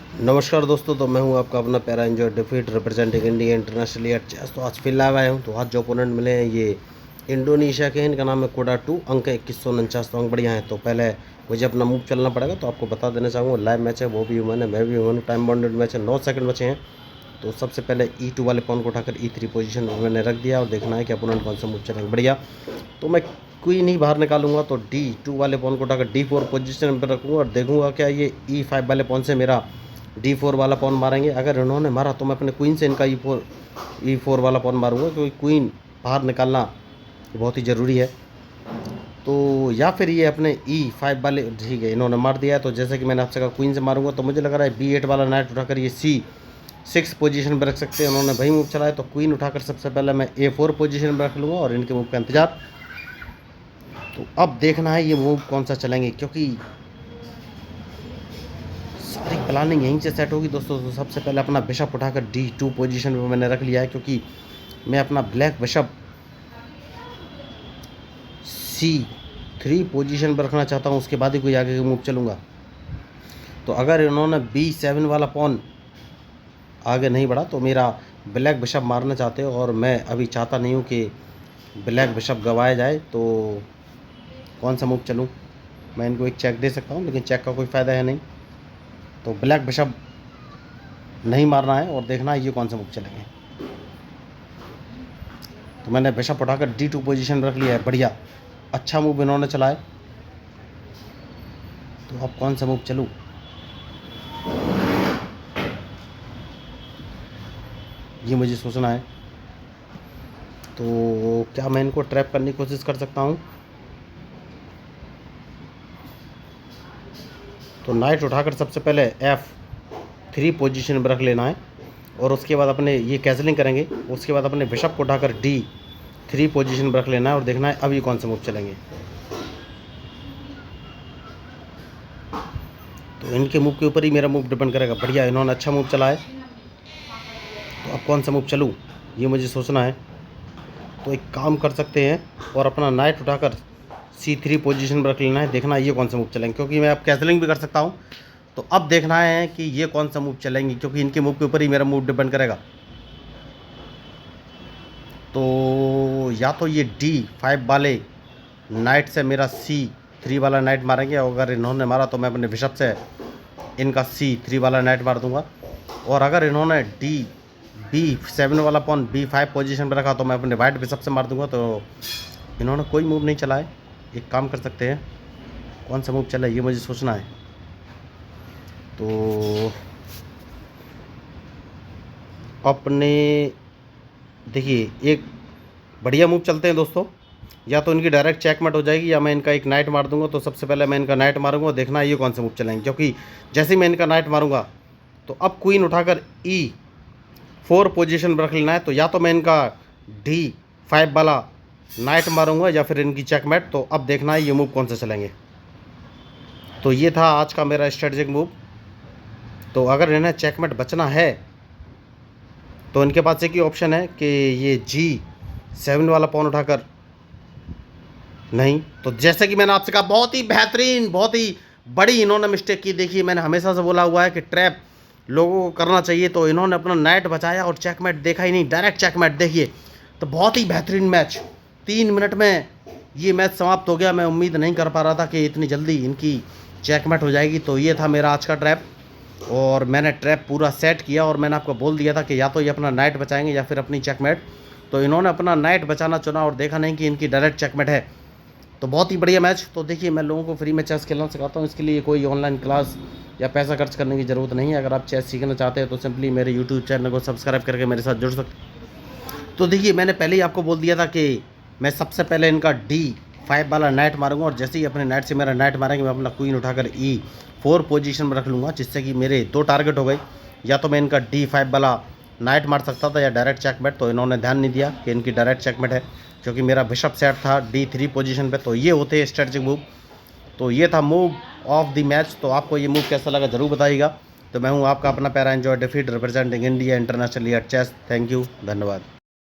नमस्कार दोस्तों, तो मैं हूं आपका अपना प्यारा एंजॉय डिफीट representing India internationally at chess. तो आज फिर लाइव आया हूं। तो आज जो ओपोनेंट मिले हैं ये इंडोनेशिया के हैं। इनका नाम है कोडा 2, अंक 2149। तो अंक बढ़िया है। तो पहले मुझे अपना मूव चलना पड़ेगा, तो आपको बता देना चाहूँगा लाइव मैच है, वो भी ह्यूमन है, मैं भी ह्यूमन हूँ। टाइम बाउंडेड मैच है, 9 सेकंड बचे हैं। तो सबसे पहले E2 वाले पॉन को उठाकर E3 पोजीशन में मैंने रख दिया और देखना है कि अपोनेंट कौन सा मूव चलेंगे। बढ़िया। तो मैं क्वीन ही बाहर निकालूंगा, तो D2 वाले पॉन को उठाकर D4 पोजीशन पर रखूँगा और देखूंगा क्या ये E5 वाले पॉन से मेरा D4 वाला पॉन मारेंगे। अगर इन्होंने मारा तो मैं अपने क्वीन से इनका E4 वाला पॉन मारूंगा, क्योंकि क्वीन बाहर निकालना बहुत ही ज़रूरी है। तो या फिर ये अपने E5 वाले, ठीक है इन्होंने मार दिया है। तो जैसे कि मैंने आपसे कहा क्वीन से मारूंगा, तो मुझे लग रहा है B8 वाला नाइट उठाकर ये C6 पोजीशन पर रख सकते हैं। उन्होंने वही मूव चलाया, तो क्वीन उठाकर सबसे पहले मैं A4 पोजीशन पर रख लूँगा और इनके मूव का इंतजार। तो अब देखना है ये मूव कौन सा चलेंगे, क्योंकि सारी प्लानिंग यहीं से सेट होगी दोस्तों। तो सबसे पहले अपना बिशप उठाकर D2 पोजीशन पे मैंने रख लिया है, क्योंकि मैं अपना ब्लैक बिशप C3 पोजीशन पर रखना चाहता हूँ। उसके बाद ही कोई आगे का मूव चलूँगा। तो अगर इन्होंने B7 वाला पॉन आगे नहीं बढ़ा तो मेरा ब्लैक बिशप मारना चाहते हो, और मैं अभी चाहता नहीं हूँ कि ब्लैक बिशप गवाया जाए। तो कौन सा मूव चलूँ? मैं इनको एक चेक दे सकता हूँ, लेकिन चेक का कोई फ़ायदा है नहीं। तो ब्लैक बिशप नहीं मारना है और देखना है ये कौन सा मूव चलेंगे। तो मैंने बिशप उठाकर D2 पोजीशन रख लिया है। बढ़िया, अच्छा मूव इन्होंने चलाए। तो अब कौन सा मूव चलूँ? ये मुझे सोचना है। तो क्या मैं इनको ट्रैप करने की कोशिश कर सकता हूँ? तो नाइट उठाकर सबसे पहले F3 पोजीशन पर रख लेना है, और उसके बाद अपने ये कैसलिंग करेंगे। उसके बाद अपने बिशप को उठाकर D3 पोजीशन पर रख लेना है और देखना है अब ये कौन सा मूव चलेंगे। तो इनके मूव के ऊपर ही मेरा मूव डिपेंड करेगा। बढ़िया, इन्होंने अच्छा मूव चला है। तो अब कौन सा मूव चलूँ, ये मुझे सोचना है। तो एक काम कर सकते हैं और अपना नाइट उठाकर C3 पोजीशन पर रख लेना है। देखना है ये कौन सा मूव चलेंगे, क्योंकि मैं अब कैसलिंग भी कर सकता हूँ। तो अब देखना है कि ये कौन सा मूव चलेंगे, क्योंकि इनके मूव के ऊपर ही मेरा मूव डिपेंड करेगा। तो या तो ये D5 वाले नाइट से मेरा C3 वाला नाइट मारेंगे, और अगर इन्होंने मारा तो मैं अपने बिशप से इनका C3 वाला नाइट मार दूंगा। और अगर इन्होंने B7 वाला पॉन B5 पोजीशन पर रखा तो मैं अपने वाइट बिशप से मार दूंगा। तो इन्होंने कोई मूव नहीं चला है। एक काम कर सकते हैं, कौन सा मूव चला ये मुझे सोचना है। तो अपने देखिए एक बढ़िया मूव चलते हैं दोस्तों। या तो इनकी डायरेक्ट चेकमेट हो जाएगी, या मैं इनका एक नाइट मार दूंगा। तो सबसे पहले मैं इनका नाइट मारूंगा, देखना है ये कौन सा मूव चलेंगे, क्योंकि जैसे ही मैं इनका नाइट मारूंगा तो अब क्वीन उठाकर E4 पोजीशन पर रख लेना है। तो या तो मैं इनका D5 वाला नाइट मारूंगा या फिर इनकी चेकमेट। तो अब देखना है ये मूव कौन सा चलेंगे। तो ये था आज का मेरा स्ट्रेटजिक मूव। तो अगर इन्हें चेकमेट बचना है तो इनके पास एक ही ऑप्शन है कि ये G7 वाला पॉन उठाकर, नहीं तो जैसे कि मैंने आपसे कहा बहुत ही बेहतरीन, बहुत ही बड़ी इन्होंने मिस्टेक की। देखिए मैंने हमेशा से बोला हुआ है कि ट्रैप लोगों को करना चाहिए। तो इन्होंने अपना नाइट बचाया और चेकमेट देखा ही नहीं, डायरेक्ट चेकमेट। देखिए तो बहुत ही बेहतरीन मैच, 3 मिनट में ये मैच समाप्त हो गया। मैं उम्मीद नहीं कर पा रहा था कि इतनी जल्दी इनकी चेकमेट हो जाएगी। तो ये था मेरा आज का ट्रैप, और मैंने ट्रैप पूरा सेट किया, और मैंने आपको बोल दिया था कि या तो ये अपना नाइट बचाएंगे या फिर अपनी चेकमेट। तो इन्होंने अपना नाइट बचाना चुना और देखा नहीं कि इनकी डायरेक्ट चेकमेट है। तो बहुत ही बढ़िया मैच। तो देखिए मैं लोगों को फ्री में चेस खेलना सिखाता हूँ, इसके लिए कोई ऑनलाइन क्लास या पैसा खर्च करने की ज़रूरत नहीं है। अगर आप चेस सीखना चाहते हैं तो सिंपली मेरे यूट्यूब चैनल को सब्सक्राइब करके मेरे साथ जुड़ सकते। तो देखिए मैंने पहले ही आपको बोल दिया था कि मैं सबसे पहले इनका D5 वाला नाइट मारूंगा, और जैसे ही अपने नाइट से मेरा नाइट मारेंगे मैं अपना क्वीन उठाकर E4 पोजीशन में रख लूँगा, जिससे कि मेरे 2 टारगेट हो गए। या तो मैं इनका D5 वाला नाइट मार सकता था या डायरेक्ट चेकमेट। तो इन्होंने ध्यान नहीं दिया कि इनकी डायरेक्ट चेकमेट है, क्योंकि मेरा बिशप सेट था D3 पोजीशन पे। तो ये होते हैं स्ट्रेटजिक मूव। तो ये था मूव ऑफ द मैच। तो आपको ये मूव कैसा लगा ज़रूर बताइएगा। तो मैं हूँ आपका अपना प्यारा एंजॉय डिफीट representing India internationally at chess. Thank you, धन्यवाद।